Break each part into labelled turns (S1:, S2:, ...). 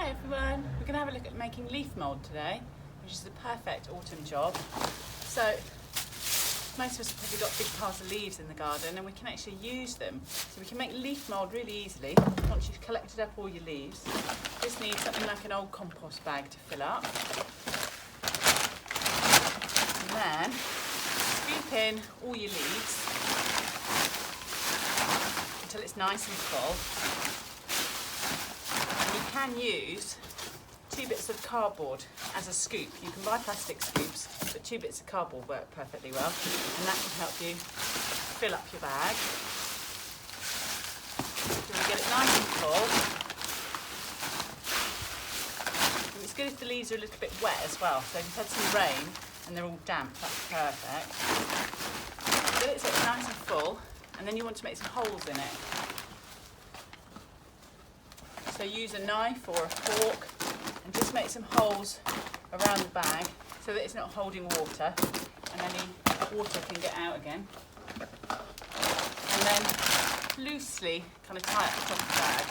S1: Hi everyone, we're going to have a look at making leaf mould today, which is the perfect autumn job. So most of us have probably got big piles of leaves in the garden and we can actually use them. So we can make leaf mould really easily once you've collected up all your leaves. Just need something like an old compost bag to fill up. And then scoop in all your leaves until it's nice and full. You can use 2 bits of cardboard as a scoop. You can buy plastic scoops, but 2 bits of cardboard work perfectly well, and that can help you fill up your bag. You want to get it nice and full. And it's good if the leaves are a little bit wet as well, so if you've had some rain and they're all damp, that's perfect. Get it so it's nice and full, and then you want to make some holes in it. So use a knife or a fork and just make some holes around the bag so that it's not holding water and any water can get out again. And then loosely kind of tie up the top of the bag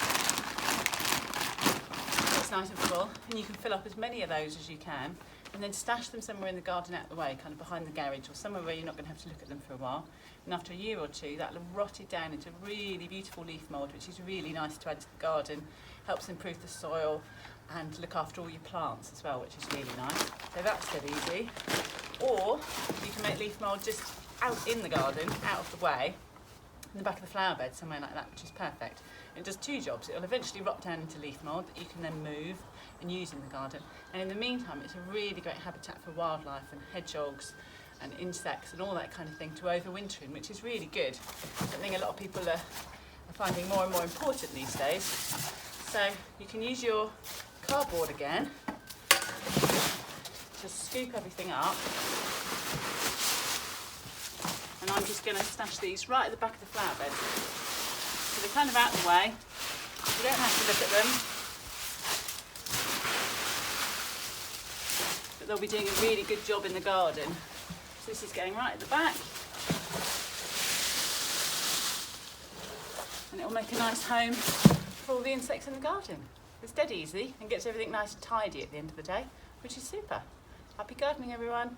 S1: so it's nice and full, and you can fill up as many of those as you can and then stash them somewhere in the garden out of the way, kind of behind the garage or somewhere where you're not going to have to look at them for a while. And after a year or two, that'll have rotted down into really beautiful leaf mould, which is really nice to add to the garden. Helps improve the soil and look after all your plants as well, which is really nice. So that's dead easy. Or you can make leaf mould just out in the garden, out of the way, in the back of the flower bed, somewhere like that, which is perfect. It does 2 jobs. It'll eventually rot down into leaf mould that you can then move and use in the garden. And in the meantime, it's a really great habitat for wildlife and hedgehogs and insects and all that kind of thing to overwinter in, which is really good. Something a lot of people are finding more and more important these days. So you can use your cardboard again to scoop everything up. And I'm just going to stash these right at the back of the flower bed. So they're kind of out of the way. You don't have to look at them. But they'll be doing a really good job in the garden. So this is going right at the back. And it'll make a nice home for all the insects in the garden. It's dead easy and gets everything nice and tidy at the end of the day, which is super. Happy gardening, everyone.